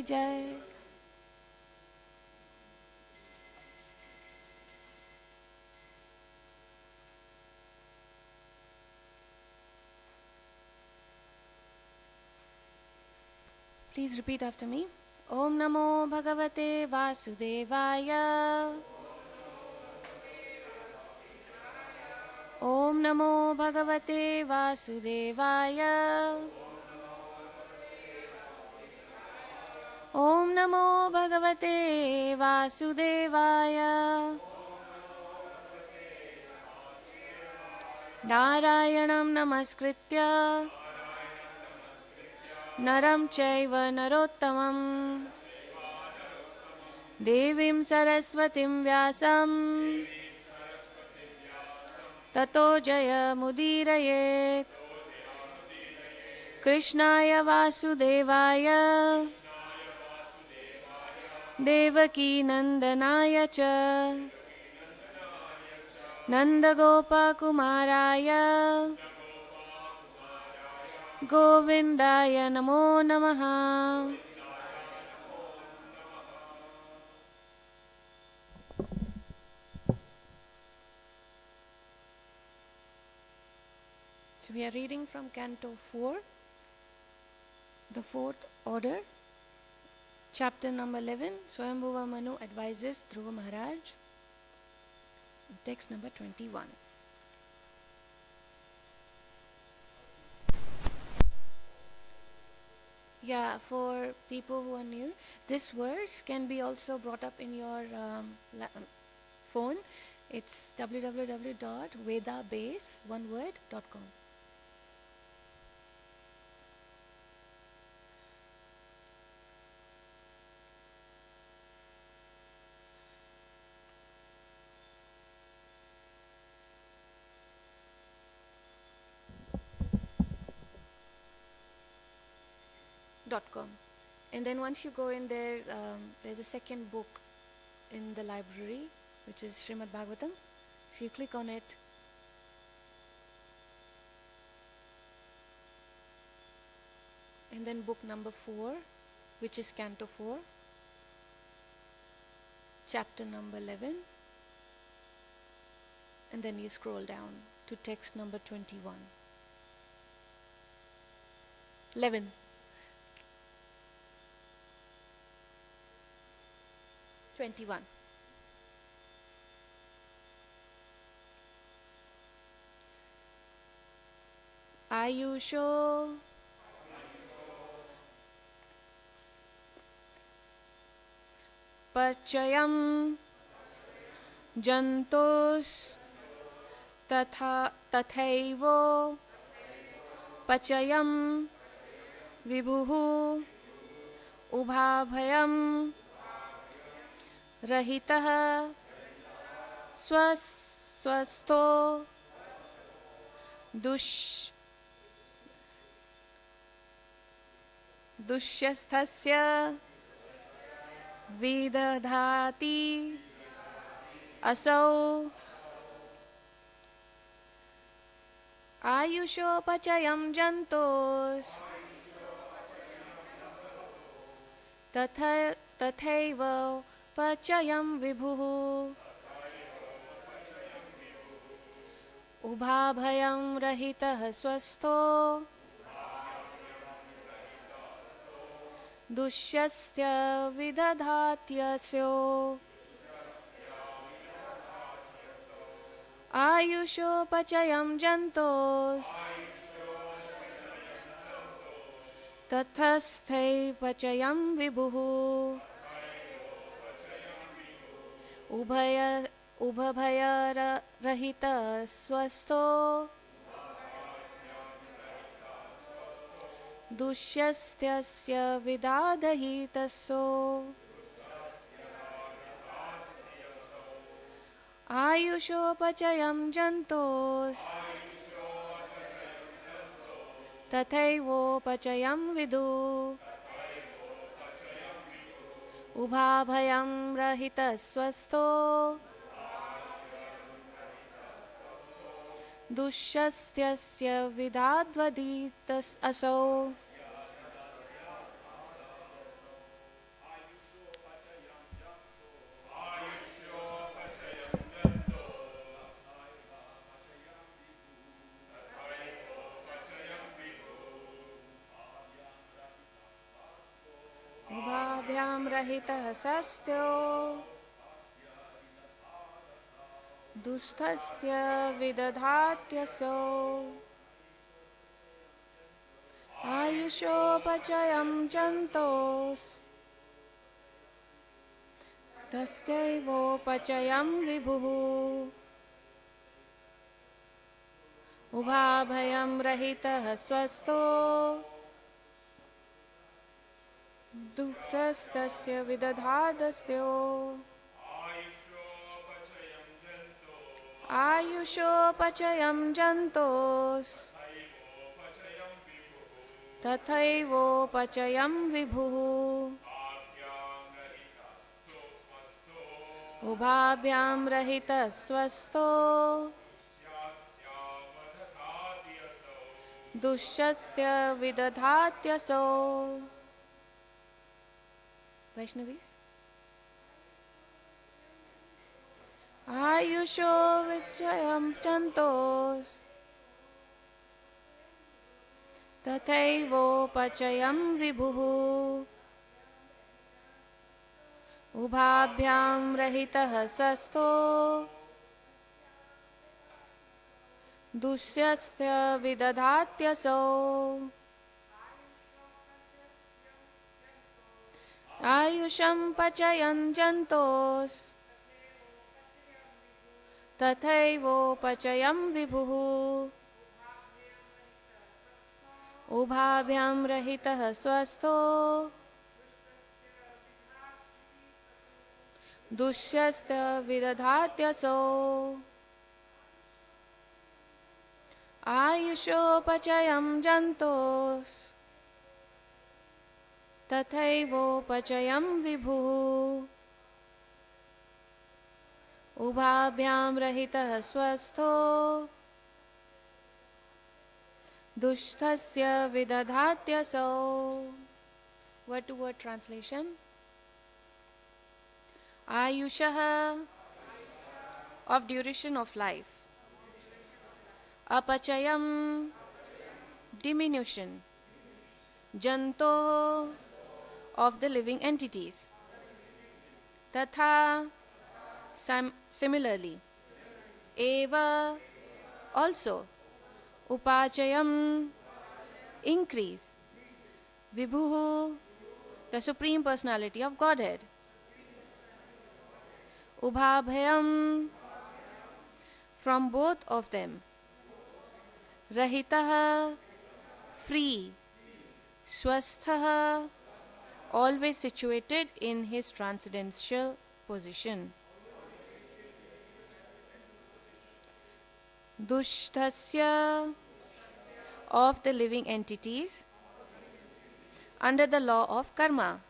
Jai. Please repeat after me. Om Namo Bhagavate Vasudevaya. Om Namo Bhagavate Vasudevaya. Om Namo Bhagavate Vasudevaya. Narayanam Namaskritya Naram Chaiva Narottamam Devim Saraswatim Vyasam Tato Jaya Mudirayet Krishnaya Vasudevaya Devaki Nandanaya Cha Nandagopa Kumaraya Govindaya Namo Namaha. So we are reading from Canto 4, the fourth order, chapter number 11. Swayambhuva Manu advises Dhruva Maharaj. Text number 21. Yeah, for people who are new, this verse can be also brought up in your phone. It's www.vedabase.com. .com. And then once you go in there, there's a second book in the library, which is Srimad Bhagavatam. So you click on it, and then book number 4, which is Canto 4, chapter number 11, and then you scroll down to text number 21. 11. 21. Ayusho Pachayam Jantos Tathaivo Pachayam Vibhuhu Ubhabhayam Rahitah Swastho Dushyasthasya Vidadhati Asau Ayusho Pachayam Jantos Tathaiva Pachayam Vibhuhu Ubhabhayam Rahitah Swastho Dushyasya Vidadhatyasyo Ayusho Pachayam Jantos Tathasthai Pachayam Vibhuhu Ubhabhaya Rahita Swastho Dushyasya Vidadahitaso Ayusho Pachayam Jantos Tathaivo Pachayam Vidu Ubhabhayam Rahita Swastho Dushyasya Vidadvaditas Aso Ubhabhyam rahitah sastyo dusthasya vidadhatyaso ayushopachayam jantos tasyevopachayam vibhuः ubhabhyam rahitah swasto dusthasya vidadhatyaso आयुषोपचयं जन्तोस् तथैवोपचयं विभुः उभाभ्यां रहितः स्वस्थो दुष्यस्य विदधात्यसो Vaishnavis आयुषो विचयं चन्तोस् तथैवोपचयं विभुः उभाभ्यां रहितः सस्तो दुष्यस्य विदधात्यसो आयुषं पचयन् जन्तोस् तथैवोपचयं विभुः उभाभ्यां रहितः स्वस्थो दुष्यस्य विदधात्यसो आयुषोपचयं जन्तोस् तथैवोपचयं विभुः उभाभ्यां रहितः स्वस्थो दुष्टस्य विदधात्यसो Word to word translation. Ayushah of duration of life. Apachayam diminution. Janto of the living entities. Tatha similarly. Eva also. Upachayam increase. Vibhuhu the Supreme Personality of Godhead. Ubhabhayam from both of them. Rahitaha free. Swasthaha always situated in his transcendental position. Dushtasya of the living entities under the law of karma.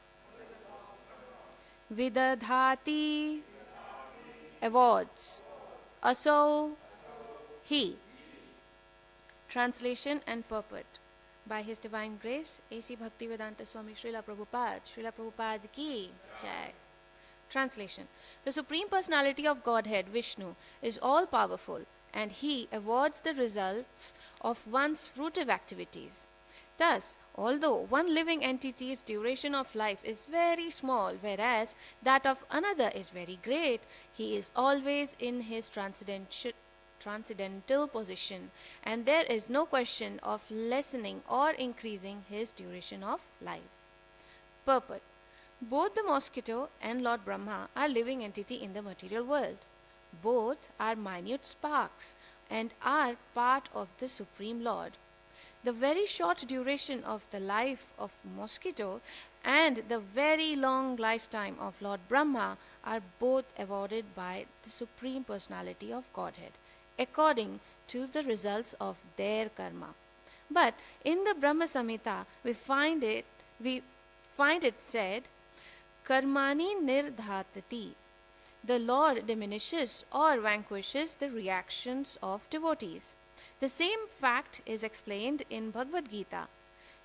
Vidadhati awards. Aso he. Translation and purport. By His Divine Grace, A.C. Bhaktivedanta Swami Srila Prabhupada ki Jai. Translation. The Supreme Personality of Godhead, Vishnu, is all-powerful and He awards the results of one's fruitive activities. Thus, although one living entity's duration of life is very small, whereas that of another is very great, he is always in his transcendental position, and there is no question of lessening or increasing his duration of life. Purport. Both the mosquito and Lord Brahma are living entity in the material world. Both are minute sparks and are part of the Supreme Lord. The very short duration of the life of mosquito and the very long lifetime of Lord Brahma are both awarded by the Supreme Personality of Godhead, according to the results of their karma. But in the Brahma Samhita, we find it said, Karmani nirdhatati. The Lord diminishes or vanquishes the reactions of devotees. The same fact is explained in Bhagavad Gita.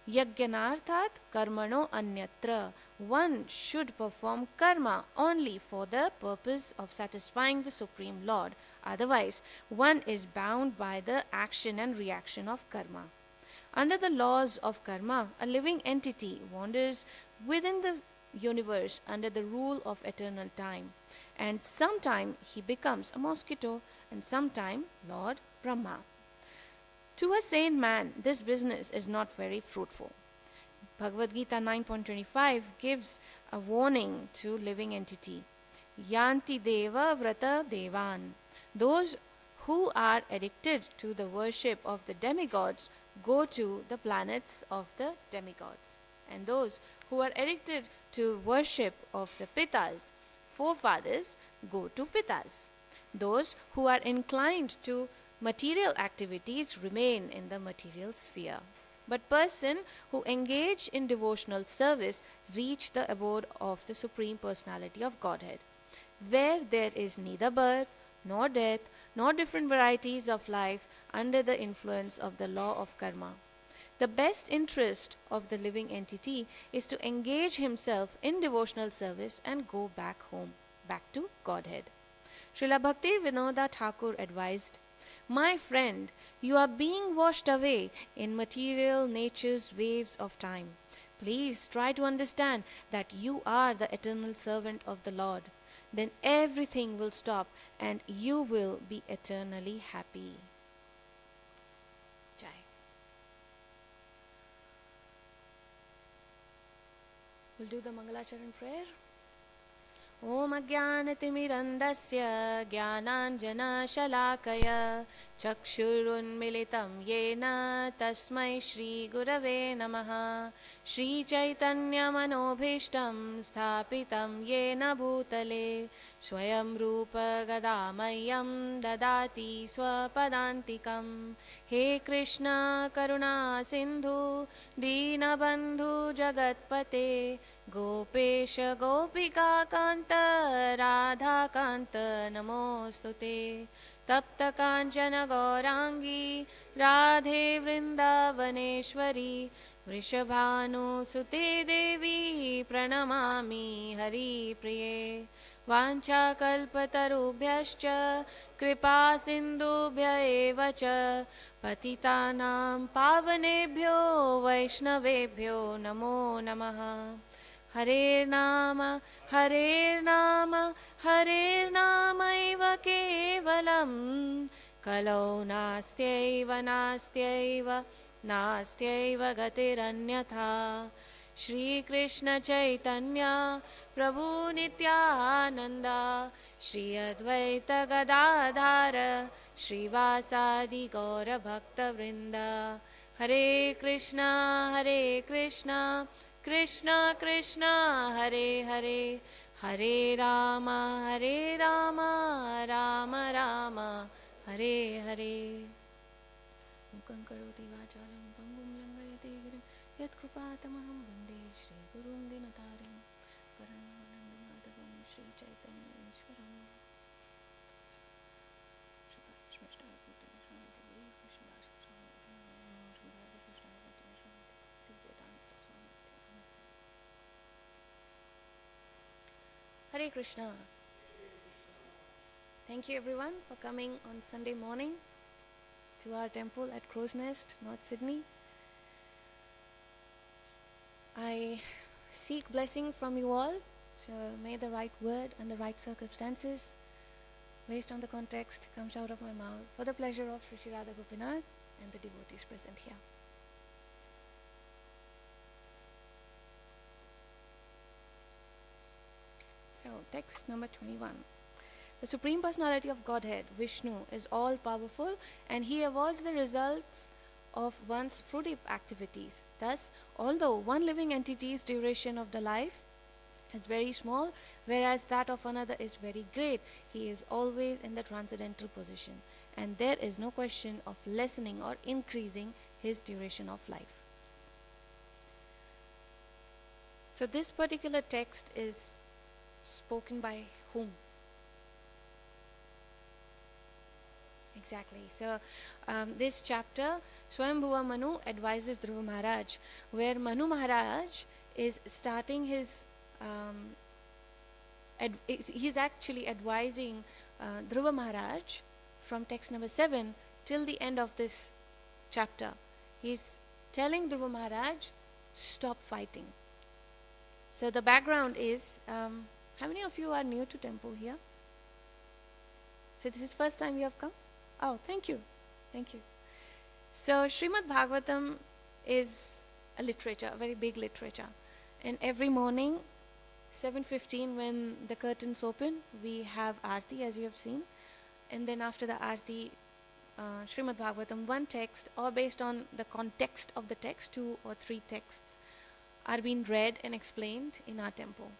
Yajnanarthat karmano anyatra. One should perform karma only for the purpose of satisfying the Supreme Lord. Otherwise, one is bound by the action and reaction of karma. Under the laws of karma, a living entity wanders within the universe under the rule of eternal time. And sometime he becomes a mosquito, and sometime Lord Brahma. To a sane man, this business is not very fruitful. Bhagavad Gita 9.25 gives a warning to living entity. Yanti Deva Vrata Devan. Those who are addicted to the worship of the demigods go to the planets of the demigods. And those who are addicted to worship of the Pitas, forefathers, go to Pitas. Those who are inclined to material activities remain in the material sphere. But persons who engage in devotional service reach the abode of the Supreme Personality of Godhead, where there is neither birth, nor death, nor different varieties of life under the influence of the law of karma. The best interest of the living entity is to engage himself in devotional service and go back home, back to Godhead. Srila Bhakti Vinoda Thakur advised, "My friend, you are being washed away in material nature's waves of time. Please try to understand that you are the eternal servant of the Lord. Then everything will stop and you will be eternally happy." Jai. We'll do the Mangalacharan prayer. ॐ अज्ञानतिमिरन्दस्य ज्ञानाञ्जनशलाकय चक्षुरुन्मिलितं येन तस्मै श्रीगुरवे नमः। श्रीचैतन्यमनोभीष्टं स्थापितं येन भूतले स्वयं रूपगदामह्यं ददाति स्वपदान्तिकं। हे कृष्ण करुणा सिन्धु दीनबन्धु जगत्पते गोपेश गोपिका कान्त राधाकान्त नमोऽस्तुते। तप्त काञ्चन गौराङ्गी राधे वृन्दावनेश्वरी वृषभानुसुते देवी प्रणमामि हरिप्रिये। वाञ्छाकल्पतरुभ्यश्च कृपा सिन्धुभ्य एव च पतितानां पावनेभ्यो वैष्णवेभ्यो नमो नमः। हरेर्नाम हरेर्नाम हरेर्नामैव केवलं कलौ नास्त्यैव नास्त्यैव नास्त्यैव गतिरन्यथा। श्रीकृष्ण चैतन्य प्रभु नित्यानंद श्री अद्वैत गदाधर श्रीवासादि गौर भक्त वृंद। हरे कृष्णा कृष्ण कृष्ण हरे हरे हरे राम राम राम हरे हरे। मुखं करोति वाचालं पङ्गुं लङ्घयति गिरिं यत्कृपातमहं वन्दे श्रीगुरुं दिनतारिं परमानन्दमाधवं श्रीचैतन्येश्वरम्। Hare Krishna. Thank you everyone for coming on Sunday morning to our temple at Crow's Nest, North Sydney. I seek blessing from you all, so may the right word and the right circumstances based on the context comes out of my mouth for the pleasure of Sri Radha Gopinath and the devotees present here. So, text number 21. The Supreme Personality of Godhead, Vishnu, is all-powerful and he avoids the results of one's fruitive activities. Thus, although one living entity's duration of the life is very small, whereas that of another is very great, he is always in the transcendental position, and there is no question of lessening or increasing his duration of life. So this particular text is spoken by whom? Exactly. So this chapter, Swayambhuva Manu advises Dhruva Maharaj, where Manu Maharaj is starting his he's actually advising Dhruva Maharaj from text number 7 till the end of this chapter. He's telling Dhruva Maharaj, stop fighting. So the background is, how many of you are new to temple here? So this is first time you have come? Oh, thank you. Thank you. So Srimad Bhagavatam is a literature, a very big literature. And every morning, 7:15 when the curtains open, we have Aarti as you have seen. And then after the Aarti, Srimad Bhagavatam, one text or based on the context of the text, 2 or 3 texts are being read and explained in our temple.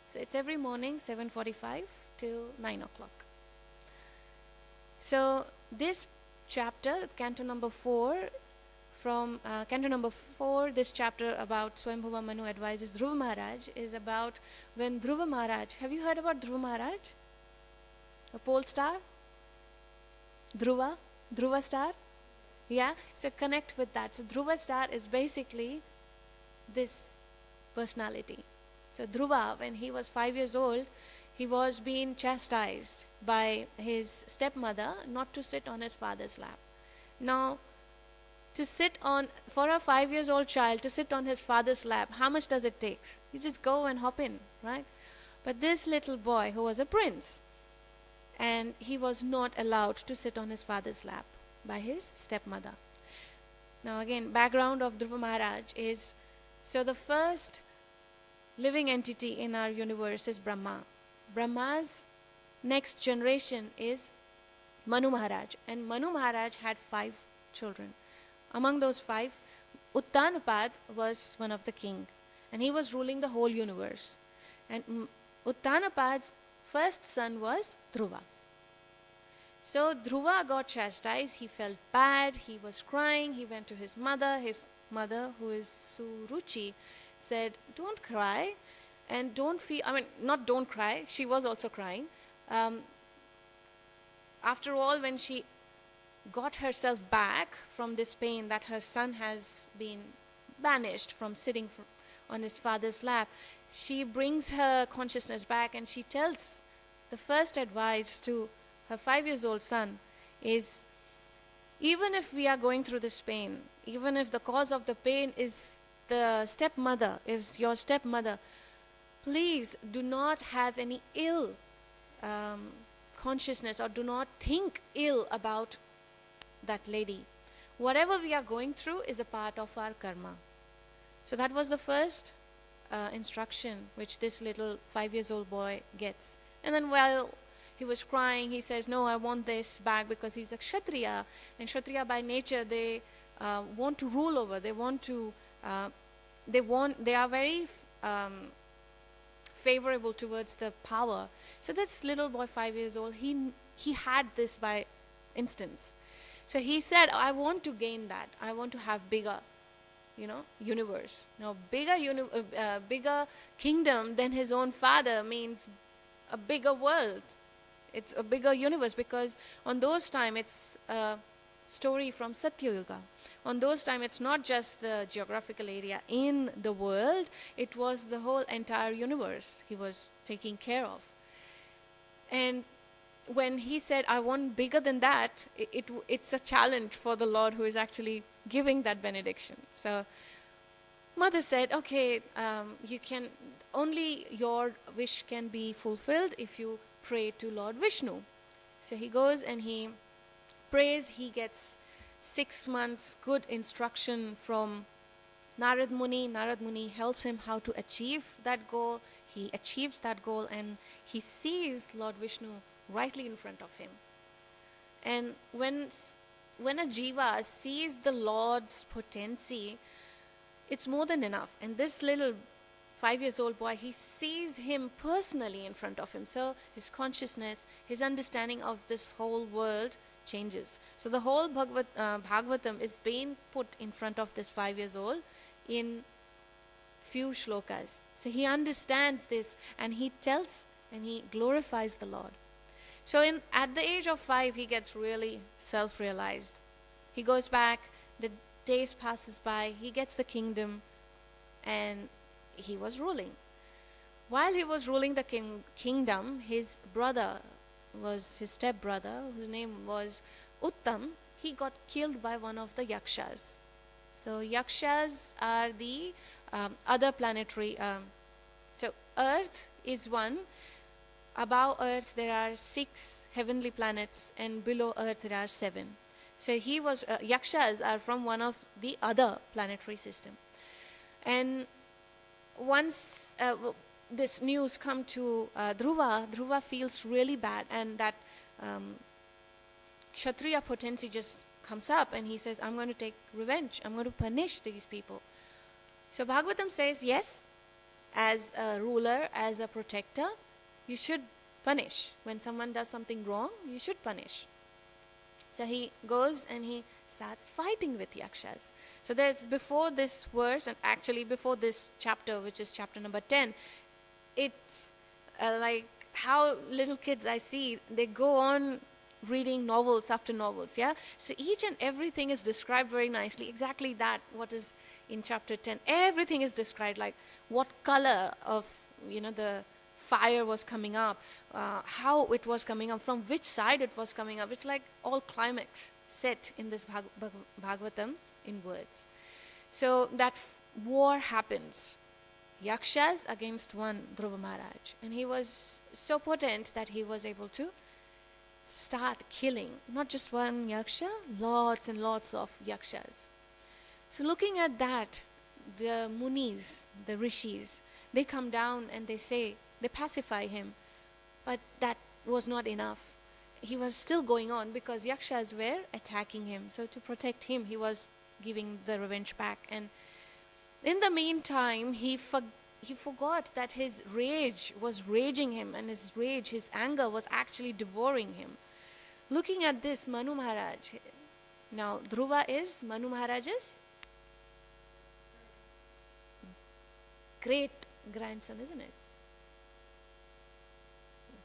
So it's every morning 7:45 till 9 o'clock. So this chapter, canto number 4, from canto number 4, this chapter about Swayambhuva Manu advises Dhruva Maharaj is about when Dhruva Maharaj, have you heard about Dhruva Maharaj? A pole star? Dhruva star? Yeah, so connect with that. So Dhruva star is basically this personality. So Dhruva, when he was 5 years old, he was being chastised by his stepmother not to sit on his father's lap. Now, to sit on, for a 5 years old child to sit on his father's lap, how much does it take? You just go and hop in, right? But this little boy who was a prince, and he was not allowed to sit on his father's lap by his stepmother. Now again, background of Dhruva Maharaj is, so the first living entity in our universe is Brahma. Brahma's next generation is Manu Maharaj, and Manu Maharaj had 5 children. Among those 5, Uttanapad was one of the king, and he was ruling the whole universe. And Uttanapad's first son was Dhruva. So Dhruva got chastised, he felt bad, he was crying, he went to his mother, who is Suruchi, said, don't cry, and don't feel, not don't cry, she was also crying. After all, when she got herself back from this pain that her son has been banished from sitting on his father's lap, she brings her consciousness back and she tells the first advice to her 5 years old son is, even if we are going through this pain, even if the cause of the pain is the stepmother, is your stepmother, please do not have any ill consciousness or do not think ill about that lady. Whatever we are going through is a part of our karma. So that was the first instruction which this little 5 years old boy gets. And then while he was crying, he says, no, I want this back, because he's a Kshatriya. And Kshatriya by nature, they want to rule over. They want to, they are very favorable towards the power. So this little boy, 5 years old, he had this by instance. So he said, I want to gain that. I want to have bigger, universe. Now, bigger kingdom than his own father means a bigger world. It's a bigger universe, because on those time it's a story from Satya Yuga. On those time it's not just the geographical area in the world, it was the whole entire universe he was taking care of. And when he said, I want bigger than that, it's a challenge for the Lord who is actually giving that benediction. So mother said, okay, only your wish can be fulfilled if you pray to Lord Vishnu. So he goes and he prays. He gets 6 months good instruction from Narad Muni. Narad Muni helps him how to achieve that goal. He achieves that goal and he sees Lord Vishnu rightly in front of him. And when a jiva sees the Lord's potency, it's more than enough. And this little 5 years old boy, he sees him personally in front of him. So his consciousness, his understanding of this whole world changes. So the whole Bhagavatam is being put in front of this 5 years old in few shlokas. So he understands this and he tells and he glorifies the Lord. So at the age of 5, he gets really self-realized. He goes back, the days passes by, he gets the kingdom, and he was ruling. While he was ruling the kingdom, his brother was his stepbrother, whose name was Uttam. He got killed by one of the yakshas. So yakshas are the other planetary Earth is one. Above Earth there are 6 heavenly planets, and below Earth there are 7. So he was Yakshas are from one of the other planetary system. And once this news come to Dhruva feels really bad, and that Kshatriya potency just comes up, and he says, I'm going to take revenge. I'm going to punish these people. So Bhagavatam says, yes, as a ruler, as a protector, you should punish. When someone does something wrong, you should punish. So he goes and he starts fighting with Yakshas. So there's, before this verse, and actually before this chapter, which is chapter number 10, it's like how little kids I see, they go on reading novels after novels, yeah? So each and everything is described very nicely. Exactly that, what is in chapter 10. Everything is described, like what color of, the fire was coming up, how it was coming up, from which side it was coming up. It's like all climax set in this Bhagavatam in words. So that war happens. Yakshas against one Dhruva Maharaj. And he was so potent that he was able to start killing not just one Yaksha, lots and lots of Yakshas. So looking at that, the Munis, the Rishis, they come down and they say, they pacify him. But that was not enough. He was still going on because Yakshas were attacking him. So to protect him, he was giving the revenge back. And in the meantime, he forgot that his rage was raging him, and his anger was actually devouring him. Looking at this, Manu Maharaj, now Dhruva is Manu Maharaj's great grandson, isn't it?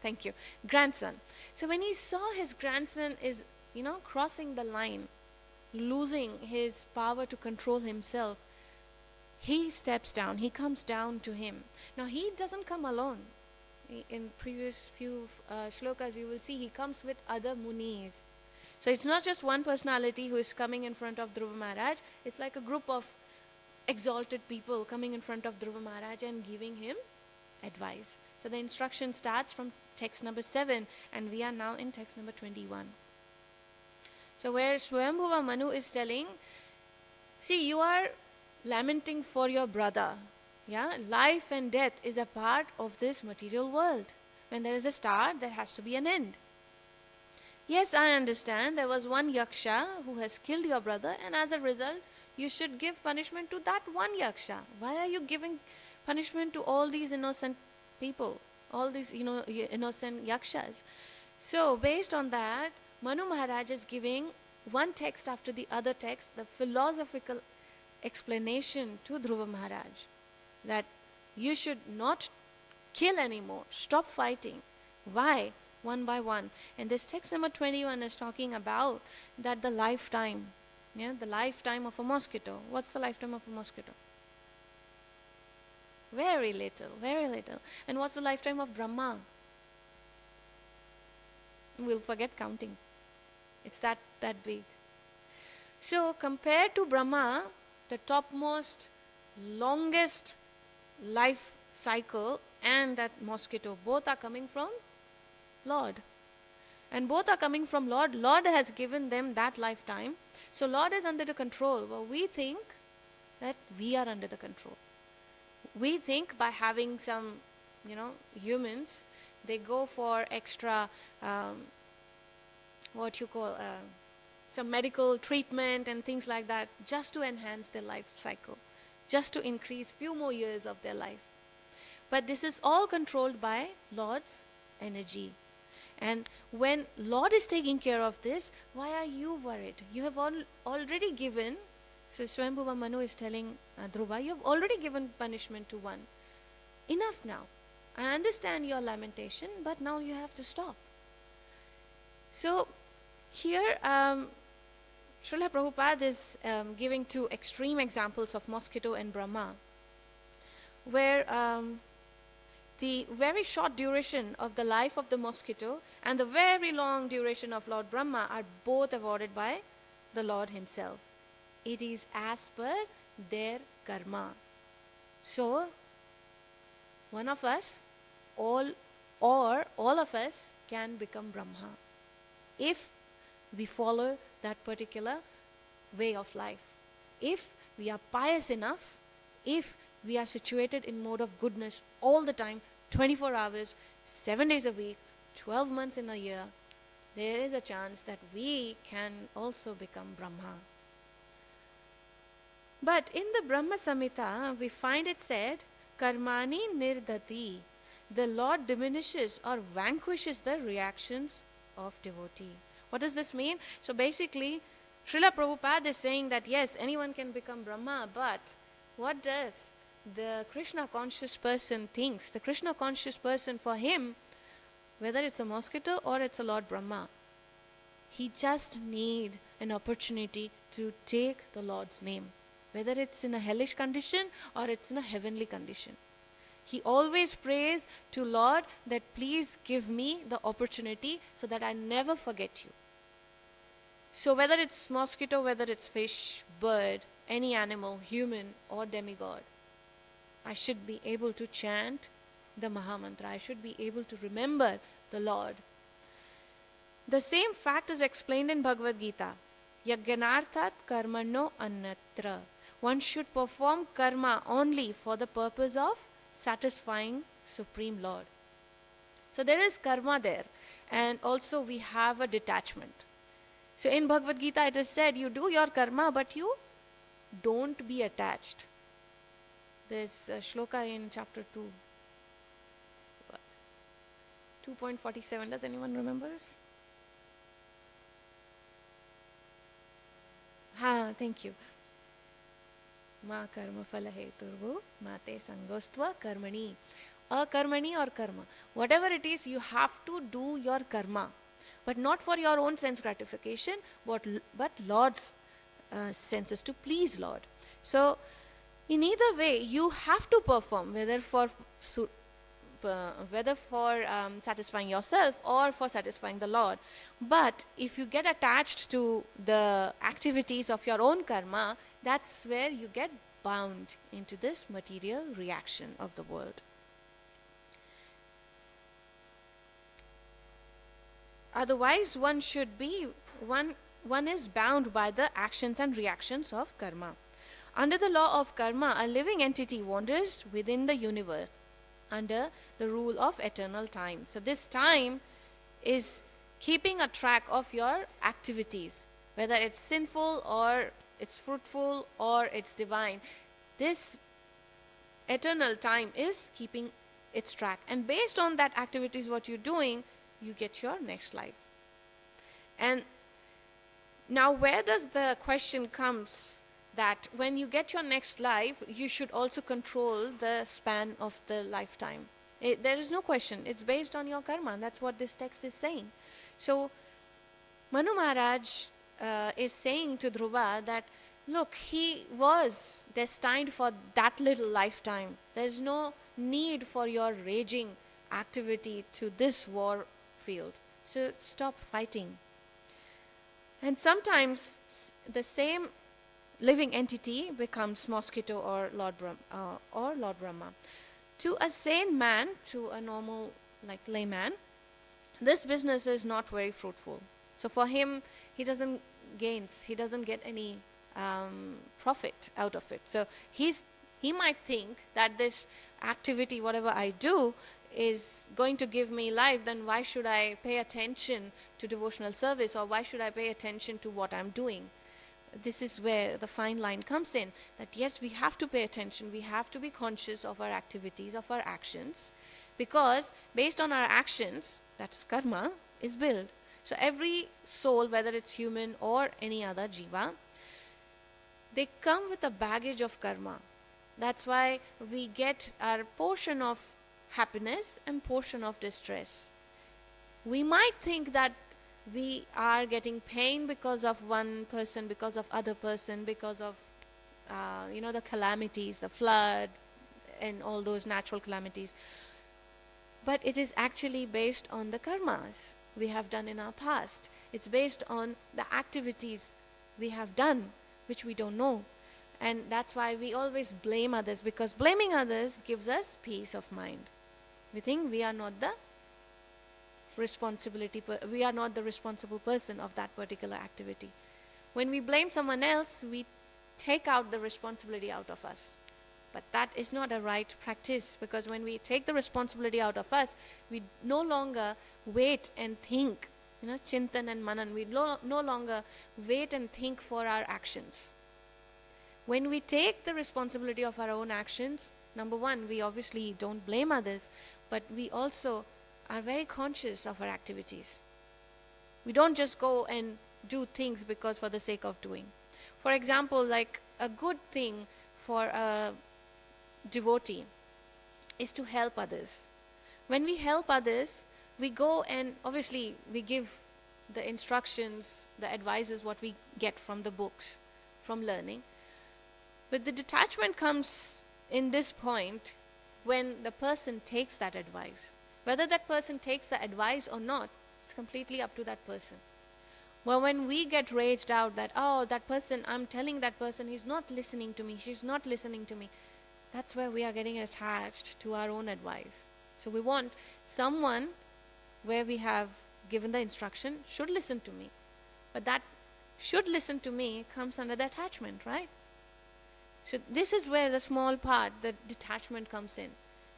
Thank you. Grandson. So when he saw his grandson is, crossing the line, losing his power to control himself, he steps down. He comes down to him. Now he doesn't come alone. In previous few shlokas, you will see he comes with other munis. So it's not just one personality who is coming in front of Dhruva Maharaj. It's like a group of exalted people coming in front of Dhruva Maharaj and giving him advice. So the instruction starts from text number 7, and we are now in text number 21. So where Swayambhuva Manu is telling, see, you are lamenting for your brother. Yeah, life and death is a part of this material world. When there is a start, there has to be an end. Yes, I understand there was one Yaksha who has killed your brother, and as a result, you should give punishment to that one Yaksha. Why are you giving punishment to all these innocent people, all these innocent Yakshas? So based on that, Manu Maharaj is giving one text after the other text, the philosophical explanation to Dhruva Maharaj, that you should not kill anymore, stop fighting. Why? One by one. And this text number 21 is talking about that the lifetime, the lifetime of a mosquito. What's the lifetime of a mosquito? Very little, very little. And what's the lifetime of Brahma? We'll forget counting. It's that big. So compared to Brahma, the topmost, longest life cycle and that mosquito, both are coming from Lord. And both are coming from Lord. Lord has given them that lifetime. So Lord is under the control. Well, we think that we are under the control. We think by having some, humans, they go for extra, some medical treatment and things like that, just to enhance their life cycle, just to increase few more years of their life. But this is all controlled by Lord's energy. And when Lord is taking care of this, why are you worried? You have already given. So Swayambhuva Manu is telling Dhruva, you have already given punishment to one. Enough now. I understand your lamentation, but now you have to stop. So here, Srila Prabhupada is giving 2 extreme examples of mosquito and Brahma, where the very short duration of the life of the mosquito and the very long duration of Lord Brahma are both awarded by the Lord himself. It is as per their karma. So one of us, all or all of us can become Brahma if we follow that particular way of life. If we are pious enough, if we are situated in mode of goodness all the time, 24 hours, 7 days a week, 12 months in a year, there is a chance that we can also become Brahma. But in the Brahma Samhita, we find it said, Karmani nirdati. The Lord diminishes or vanquishes the reactions of devotee. What does this mean? So basically, Srila Prabhupada is saying that yes, anyone can become Brahma, but what does the Krishna conscious person thinks? The Krishna conscious person, for him, whether it's a mosquito or it's a Lord Brahma, he just need an opportunity to take the Lord's name, whether it's in a hellish condition or it's in a heavenly condition. He always prays to Lord that please give me the opportunity so that I never forget you. So whether it's mosquito, whether it's fish, bird, any animal, human or demigod, I should be able to chant the Mahamantra. I should be able to remember the Lord. The same fact is explained in Bhagavad Gita. Yajnarthat karmano annatra. One should perform karma only for the purpose of satisfying Supreme Lord. So there is karma there, and also we have a detachment. So in Bhagavad Gita it is said, you do your karma but you don't be attached. There's a shloka in chapter 2. 2.47. Does anyone remember this? Thank you. Ma karma phala heturvo mate sangostva karmani. Karmani or karma. Whatever it is, you have to do your karma. But not for your own sense gratification, but Lord's senses, to please Lord. So, in either way, you have to perform, whether for satisfying yourself or for satisfying the Lord. But if you get attached to the activities of your own karma, that's where you get bound into this material reaction of the world. Otherwise, one is bound by the actions and reactions of karma. Under the law of karma, a living entity wanders within the universe under the rule of eternal time. So this time is keeping a track of your activities, whether it's sinful or it's fruitful or it's divine. This eternal time is keeping its track. And based on that activities, what you're doing, you get your next life. And now where does the question comes that when you get your next life, you should also control the span of the lifetime? There is no question. It's based on your karma. That's what this text is saying. So Manu Maharaj is saying to Dhruva that, look, he was destined for that little lifetime. There's no need for your raging activity to this war field. So stop fighting. And sometimes the same living entity becomes mosquito or Lord Brahma. To a sane man, to a normal layman, this business is not very fruitful. So for him, he doesn't get any profit out of it. So he might think that this activity, whatever I do, is going to give me life, then why should I pay attention to devotional service, or why should I pay attention to what I'm doing? This is where the fine line comes in, that yes, we have to pay attention, we have to be conscious of our activities, of our actions, because based on our actions, that's karma, is built. So every soul, whether it's human or any other jiva, they come with a baggage of karma. That's why we get our portion of happiness and portion of distress. We might think that we are getting pain because of one person, because of other person, because of the calamities, the flood and all those natural calamities. But it is actually based on the karmas we have done in our past. It's based on the activities we have done, which we don't know. And that's why we always blame others, because blaming others gives us peace of mind. We think we are not the we are not the responsible person of that particular activity. When we blame someone else, we take out the responsibility out of us. But that is not a right practice, because when we take the responsibility out of us, we no longer wait and think, chintan and manan, we no longer wait and think for our actions. When we take the responsibility of our own actions, number one, we obviously don't blame others, but we also are very conscious of our activities. We don't just go and do things because for the sake of doing. For example, like a good thing for a devotee is to help others. When we help others, we go and obviously we give the instructions, the advices, what we get from the books, from learning. But the detachment comes in this point when the person takes that advice. Whether that person takes the advice or not, it's completely up to that person. Well, when we get raged out that, oh, that person, I'm telling that person, he's not listening to me, she's not listening to me, that's where we are getting attached to our own advice. So we want someone where we have given the instruction should listen to me. But that should listen to me comes under the attachment, right? So this is where the small part, the detachment comes in.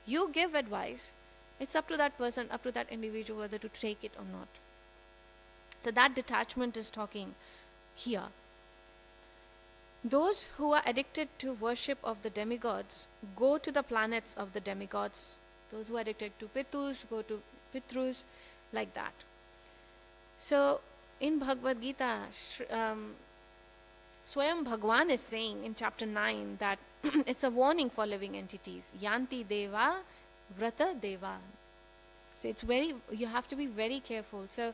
You give advice, it's up to that person, up to that individual whether to take it or not. So that detachment is talking here. Those who are addicted to worship of the demigods go to the planets of the demigods. Those who are addicted to Pitus go to Pitrus, like that. So in Bhagavad Gita, Swayam Bhagwan is saying in chapter 9 that it's a warning for living entities. Yanti Deva, Vrata Deva. So you have to be very careful. So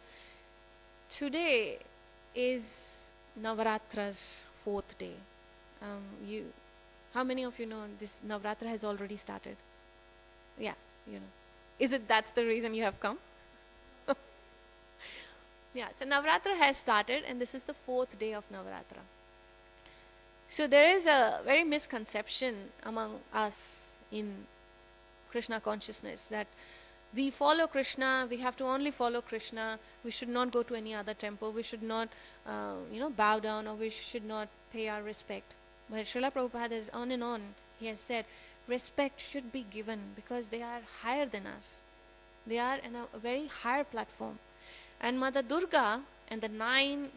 today is Navaratra's 4th day. How many of you know this Navratra has already started? Yeah, Is it that's the reason you have come? Yeah, so Navratra has started and this is the 4th day of Navratra. So there is a very misconception among us in Krishna consciousness that we follow Krishna, we have to only follow Krishna, we should not go to any other temple, we should not bow down, or we should not pay our respect. But Srila Prabhupada is on and on, he has said respect should be given because they are higher than us. They are in a very higher platform. And Mother Durga and the 9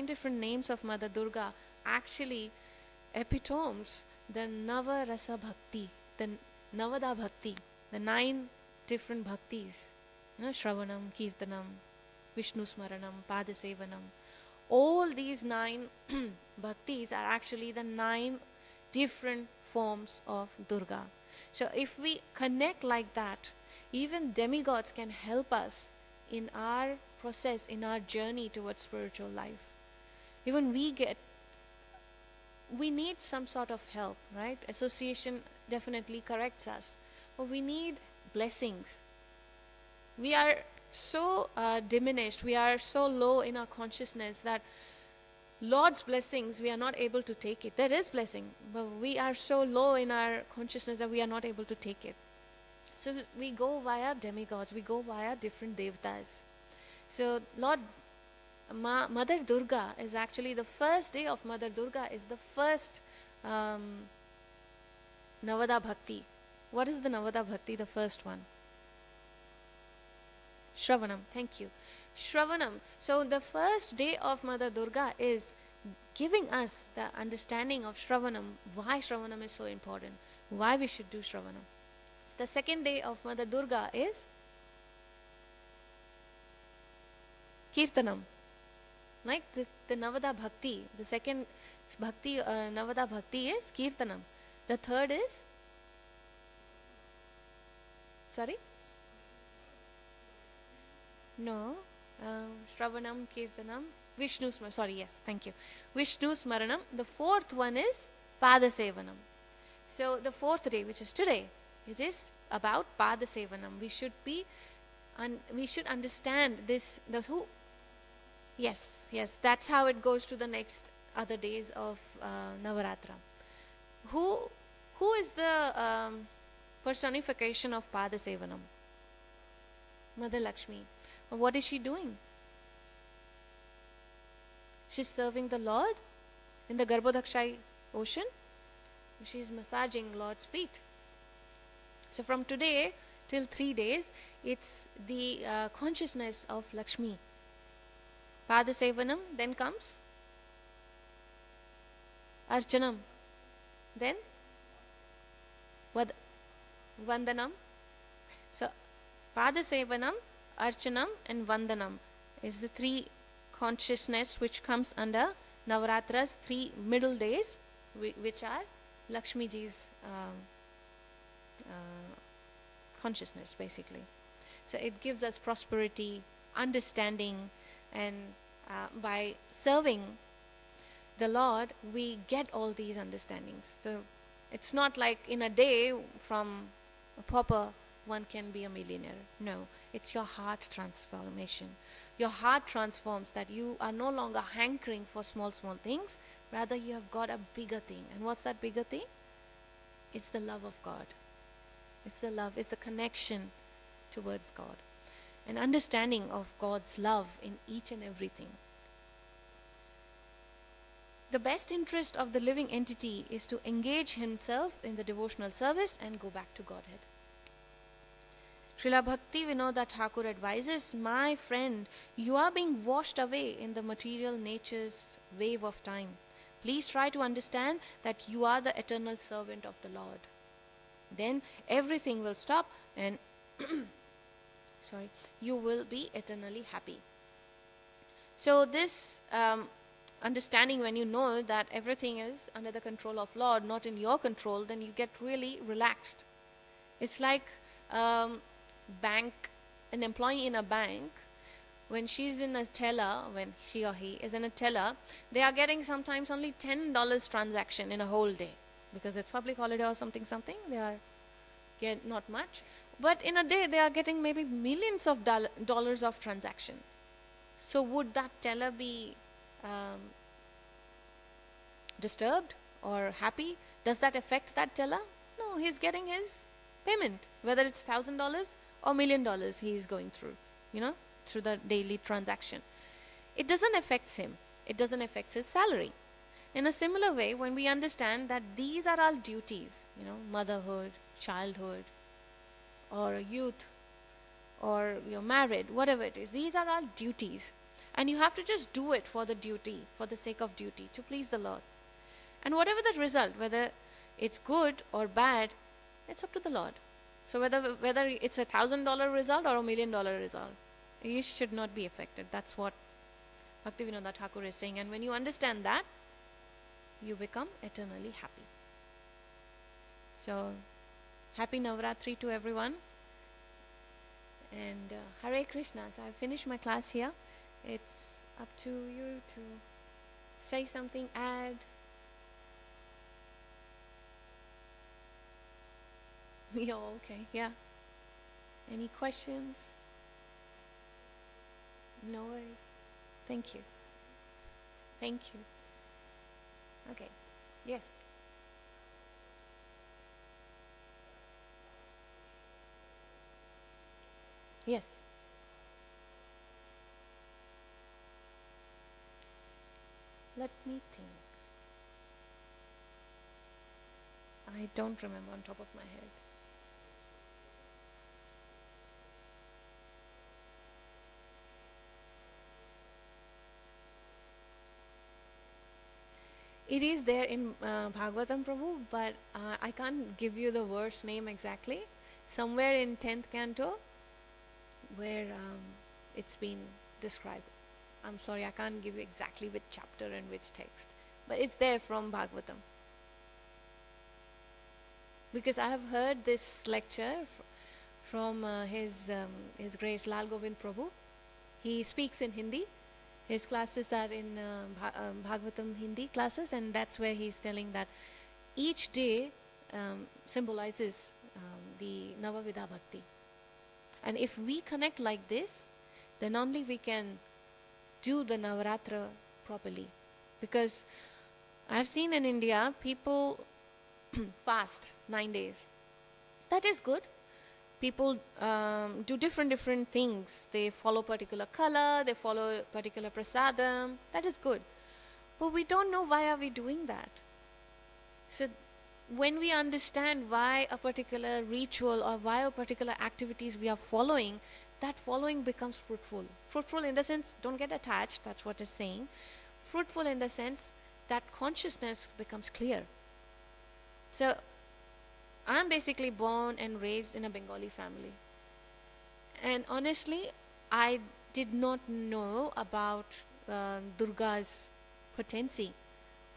different names of Mother Durga actually epitomes the Nava Rasa Bhakti, the Navada Bhakti, the 9 different bhaktis, Shravanam, Kirtanam, Vishnu Smaranam, Padasevanam. All these 9 bhaktis are actually the 9 different forms of Durga. So if we connect like that, even demigods can help us in our process, in our journey towards spiritual life. Even we need some sort of help, right? Association definitely corrects us, but we need blessings. We are so diminished, we are so low in our consciousness that Lord's blessings, we are not able to take it. There is blessing, but we are so low in our consciousness that we are not able to take it. So we go via demigods, we go via different devtas. So Mother Durga is actually the first day of Mother Durga is the first Navada Bhakti. What is the Navada Bhakti, the first one? Shravanam, thank you. Shravanam. So the first day of Mother Durga is giving us the understanding of Shravanam, why Shravanam is so important, why we should do Shravanam. The second day of Mother Durga is Kirtanam. Like the Navada Bhakti, the second Bhakti, Navada Bhakti is Kirtanam. The third is? Sorry? No. Shravanam, Kirtanam, Vishnu Smaranam. Sorry, yes, thank you. Vishnu Smaranam. The 4th one is Padasevanam. So the 4th day, which is today, it is about Padasevanam. We should understand this. Yes, that's how it goes to the next other days of Navaratra. Who, who is the personification of Padasevanam? Mother Lakshmi. What is she doing? She's serving the Lord in the Garbhodakshai ocean. She's massaging Lord's feet. So from today till 3 days, it's the consciousness of Lakshmi. Padasevanam, then comes Archanam, then Vandanam. So Padasevanam, Archanam and Vandanam is the 3 consciousness which comes under Navratra's 3 middle days, which are Lakshmi Ji's consciousness basically. So it gives us prosperity, understanding, and by serving the Lord we get all these understandings. So it's not like in a day from a pauper one can be a millionaire. No, it's your heart transformation. Your heart transforms, that you are no longer hankering for small things, rather you have got a bigger thing. And what's that bigger thing? It's the love of God. It's the love, it's the connection towards God, an understanding of God's love in each and everything. The best interest of the living entity is to engage himself in the devotional service and go back to Godhead. Srila Bhakti Vinoda Thakur advises, my friend, you are being washed away in the material nature's wave of time. Please try to understand that you are the eternal servant of the Lord. Then everything will stop and you will be eternally happy. So this understanding, when you know that everything is under the control of Lord, not in your control, then you get really relaxed. It's like an employee in a bank, when she's in a teller, when she or he is in a teller, they are getting sometimes only $10 transaction in a whole day, because it's public holiday or something, they are get not much, but in a day they are getting maybe millions of dollars of transaction. So would that teller be disturbed or happy? Does that affect that teller? No, he's getting his payment, whether it's $1,000 or $1 million he is going through, through the daily transaction. It doesn't affect him. It doesn't affect his salary. In a similar way, when we understand that these are our duties, motherhood, childhood, or youth, or you're married, whatever it is, these are our duties. And you have to just do it for the duty, for the sake of duty, to please the Lord. And whatever the result, whether it's good or bad, it's up to the Lord. So whether it's $1,000 result or $1 million result, you should not be affected. That's what Bhaktivinoda Thakur is saying. And when you understand that, you become eternally happy. So, happy Navratri to everyone. And Hare Krishna. So I've finished my class here. It's up to you to say something, add. Yeah, okay, yeah. Any questions? No worries. Thank you. Thank you. Okay. Yes. Yes. Let me think. I don't remember on top of my head. It is there in Bhagavatam, Prabhu, but I can't give you the verse name exactly. Somewhere in 10th canto, where it's been described. I'm sorry, I can't give you exactly which chapter and which text, but it's there from Bhagavatam. Because I have heard this lecture from His Grace Lal Govind Prabhu. He speaks in Hindi. His classes are in Bhagavatam Hindi classes, and that's where he's telling that each day symbolizes the Navavidha Bhakti. And if we connect like this, then only we can do the Navaratra properly. Because I've seen in India, people fast 9 days. That is good. People do different things. They follow particular color, they follow particular prasadam. That is good. But we don't know why are we doing that. So when we understand why a particular ritual or why a particular activities we are following, that following becomes fruitful. Fruitful in the sense, don't get attached, that's what it's saying. Fruitful in the sense that consciousness becomes clear. So I'm basically born and raised in a Bengali family. And honestly, I did not know about Durga's potency.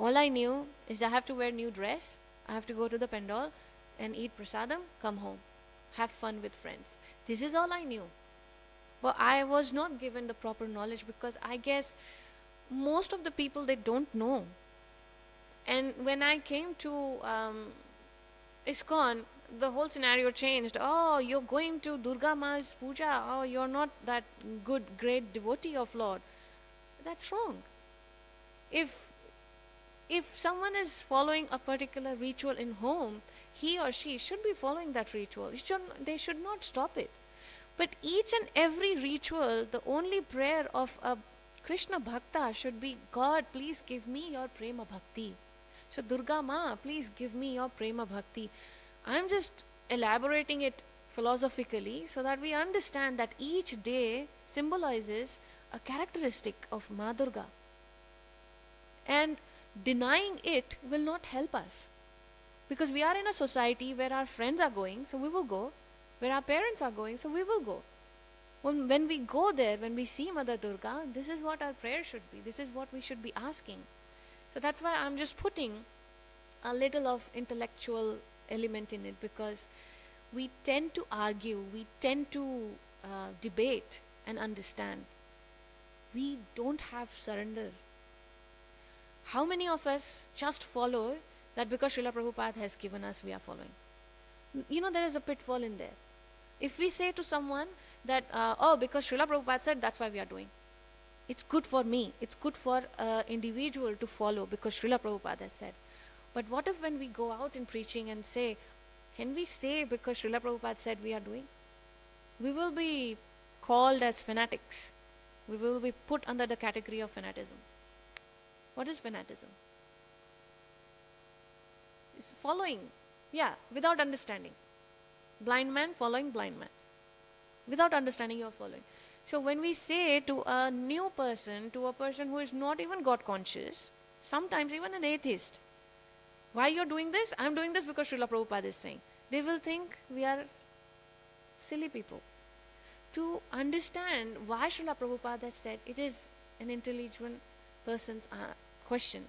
All I knew is I have to wear new dress, I have to go to the pandal and eat prasadam, come home, have fun with friends. This is all I knew. But I was not given the proper knowledge, because I guess most of the people, they don't know. And when I came to ISKCON, the whole scenario changed. Oh, you're going to Durga Ma's puja. Oh, you're not that good, great devotee of Lord. That's wrong. If someone is following a particular ritual in home, he or she should be following that ritual. They should not stop it. But each and every ritual, the only prayer of a Krishna Bhakta should be, God, please give me your Prema Bhakti. So Durga Ma, please give me your Prema Bhakti. I'm just elaborating it philosophically so that we understand that each day symbolizes a characteristic of Ma Durga. And denying it will not help us. Because we are in a society where our friends are going, so we will go. Where our parents are going, so we will go. When we go there, when we see Mother Durga, this is what our prayer should be. This is what we should be asking. So that's why I'm just putting a little of intellectual element in it, because we tend to argue, we tend to debate and understand. We don't have surrender. How many of us just follow that because Srila Prabhupada has given us, we are following? There is a pitfall in there. If we say to someone that, because Srila Prabhupada said, that's why we are doing. It's good for me. It's good for an individual to follow because Srila Prabhupada has said. But what if when we go out in preaching and say, can we stay because Srila Prabhupada said we are doing? We will be called as fanatics. We will be put under the category of fanaticism. What is fanaticism? It's following, without understanding. Blind man following blind man. Without understanding, you are following. So when we say to a new person, to a person who is not even God conscious, sometimes even an atheist, why you're doing this? I'm doing this because Srila Prabhupada is saying. They will think we are silly people. To understand why Srila Prabhupada has said, it is an intelligent person's question.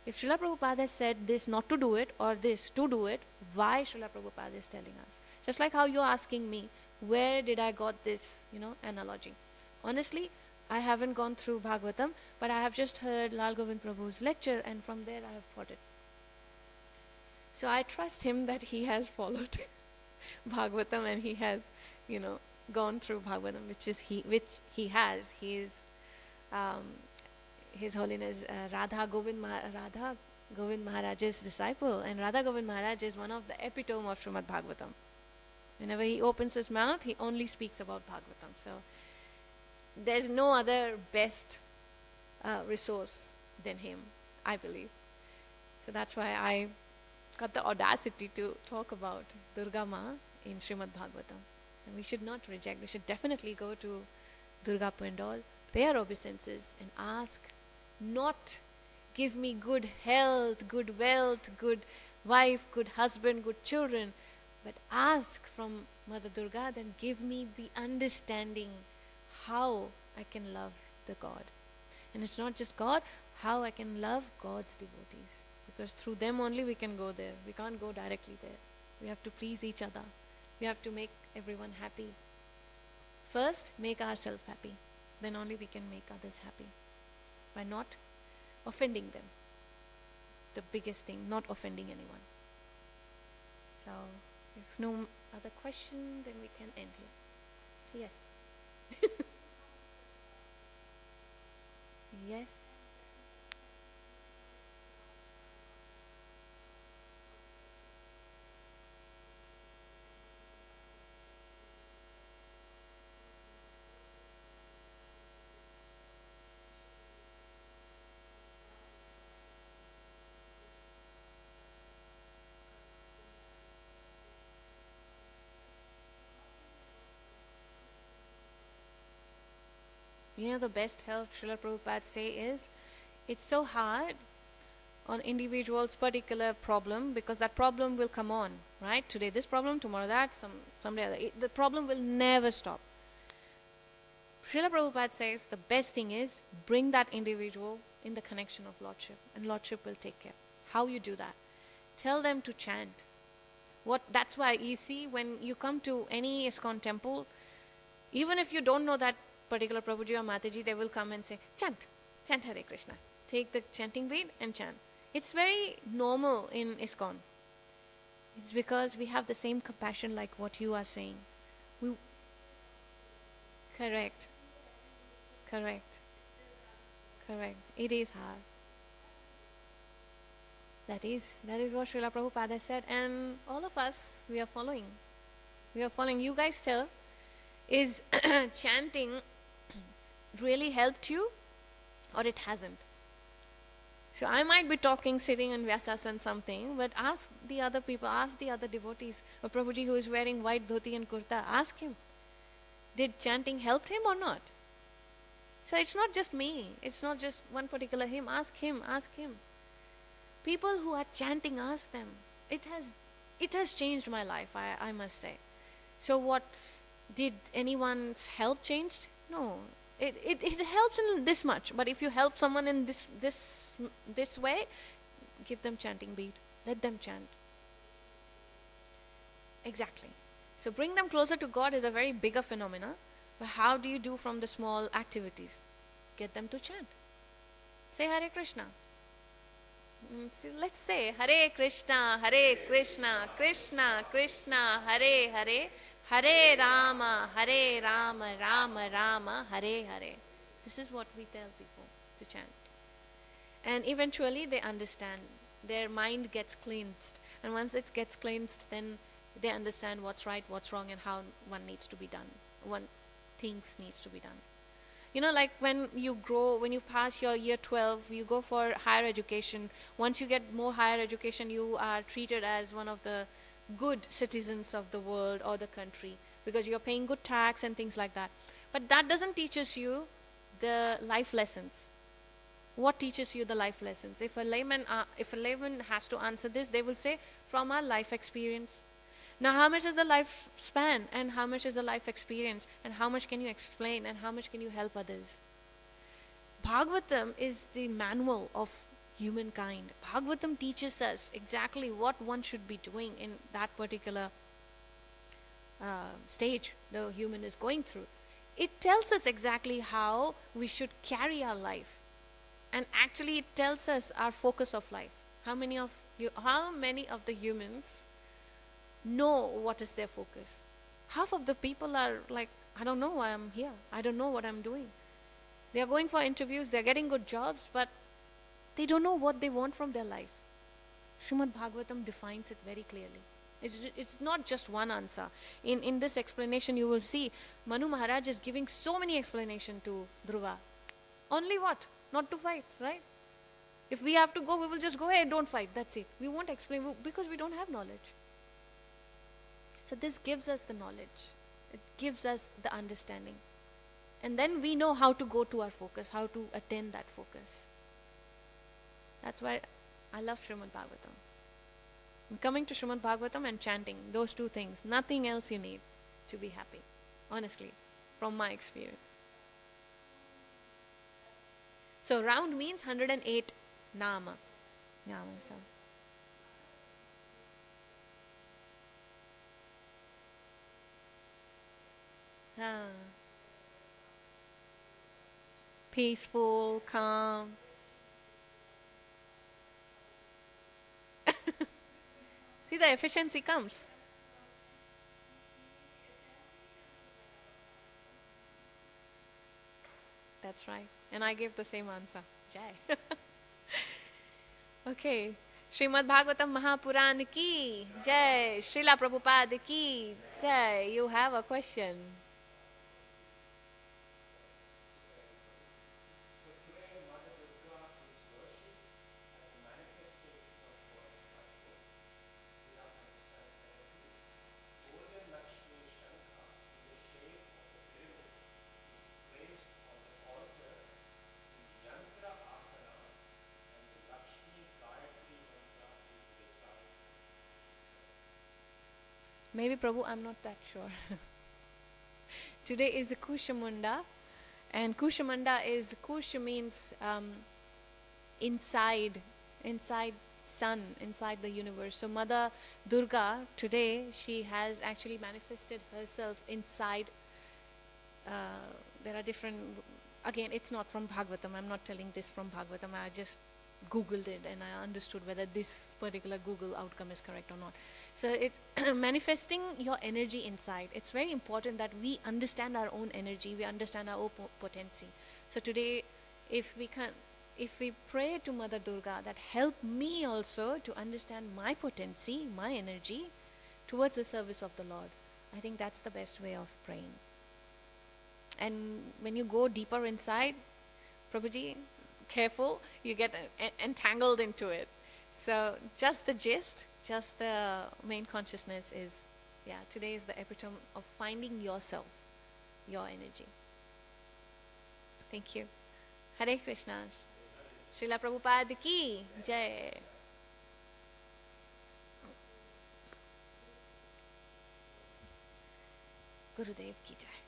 If Srila Prabhupada has said this not to do it or this to do it, why Srila Prabhupada is telling us? Just like how you're asking me, where did I got this, analogy? Honestly, I haven't gone through Bhagavatam, but I have just heard Lal Govind Prabhu's lecture, and from there I have got it. So I trust him that he has followed Bhagavatam and he has, gone through Bhagavatam, which he has. He is His Holiness Radha Govind Maharaj's disciple, and Radha Govind Maharaj is one of the epitome of Srimad Bhagavatam. Whenever he opens his mouth, he only speaks about Bhagavatam. So there's no other best resource than him, I believe. So that's why I got the audacity to talk about Durga Ma in Srimad Bhagavatam. And we should not reject. We should definitely go to Durga Pandal, pay our obeisances and ask, not give me good health, good wealth, good wife, good husband, good children, but ask from Mother Durga, then give me the understanding how I can love the God. And it's not just God, how I can love God's devotees. Because through them only we can go there. We can't go directly there. We have to please each other. We have to make everyone happy. First, make ourselves happy. Then only we can make others happy. By not offending them. The biggest thing, not offending anyone. So, if no other question, then we can end here. Yes. Yes. You know, the best help Srila Prabhupada say is, it's so hard on individual's particular problem because that problem will come on, right? Today this problem, tomorrow that, someday other. The problem will never stop. Srila Prabhupada says the best thing is bring that individual in the connection of Lordship, and Lordship will take care. How you do that? Tell them to chant. That's why you see when you come to any ISKCON temple, even if you don't know that particular Prabhuji or Mataji, they will come and say, chant, chant Hare Krishna. Take the chanting bead and chant. It's very normal in ISKCON. It's because we have the same compassion like what you are saying. We Correct, correct, correct. It is hard. That is what Srila Prabhupada said, and all of us, we are following. We are following. You guys tell, is chanting really helped you or it hasn't? So I might be talking, sitting in Vyasasana something, but ask the other people, ask the other devotees, or Prabhuji who is wearing white dhoti and kurta, ask him, did chanting help him or not? So it's not just me, it's not just one particular hymn, ask him, ask him. People who are chanting, ask them. It has changed my life, I must say. So what, did anyone's help changed? No. It helps in this much, but if you help someone in this way, give them chanting bead. Let them chant. Exactly. So bring them closer to God is a very bigger phenomena. But how do you do from the small activities? Get them to chant. Say Hare Krishna. Let's say Hare Krishna, Hare Krishna, Krishna Krishna, Hare Hare, Hare Rama, Rama Rama, Hare Hare. This is what we tell people to chant. And eventually they understand. Their mind gets cleansed. And once it gets cleansed, then they understand what's right, what's wrong, and how one needs to be done. One things needs to be done. You know, like when you grow, when you pass your year 12, you go for higher education. Once you get more higher education, you are treated as one of the good citizens of the world or the country because you're paying good tax and things like that. But that doesn't teaches you the life lessons. What teaches you the life lessons? If a layman has to answer this, they will say, from our life experience. Now, how much is the lifespan and how much is the life experience and how much can you explain and how much can you help others? Bhagavatam is the manual of humankind. Bhagavatam teaches us exactly what one should be doing in that particular stage the human is going through. It tells us exactly how we should carry our life. And actually it tells us our focus of life. How many of the humans know what is their focus? Half of the people are like, I don't know why I'm here. I don't know what I'm doing. They are going for interviews, they're getting good jobs, but they don't know what they want from their life. Srimad Bhagavatam defines it very clearly. It's not just one answer. In this explanation, you will see Manu Maharaj is giving so many explanations to Dhruva. Only what? Not to fight, right? If we have to go, we will just go ahead, don't fight. That's it. We won't explain because we don't have knowledge. So this gives us the knowledge. It gives us the understanding. And then we know how to go to our focus, how to attain that focus. That's why I love Srimad Bhagavatam. And coming to Srimad Bhagavatam and chanting, those two things, nothing else you need to be happy. Honestly, from my experience. So round means 108 nama. So. Peaceful, calm. See, the efficiency comes. That's right. And I gave the same answer. Jai. Okay. Srimad Bhagavatam Mahapuran ki Jai. Srila Prabhupada ki Jai. You have a question. Maybe Prabhu, I'm not that sure. Today is a Kushamunda, and Kushamunda is, Kusha means inside, inside sun, inside the universe. So Mother Durga today, she has actually manifested herself inside. There are different, again, it's not from Bhagavatam. I'm not telling this from Bhagavatam. I just Googled it and I understood whether this particular Google outcome is correct or not. So it's manifesting your energy inside. It's very important that we understand our own energy, we understand our own potency. So today, if we pray to Mother Durga that help me also to understand my potency, my energy towards the service of the Lord, I think that's the best way of praying. And when you go deeper inside, Prabhuji, careful, you get entangled into it. So just the gist, just the main consciousness is, yeah, today is the epitome of finding yourself, your energy. Thank you. Hare Krishna. Srila Prabhupada ki jai. Gurudev ki jai.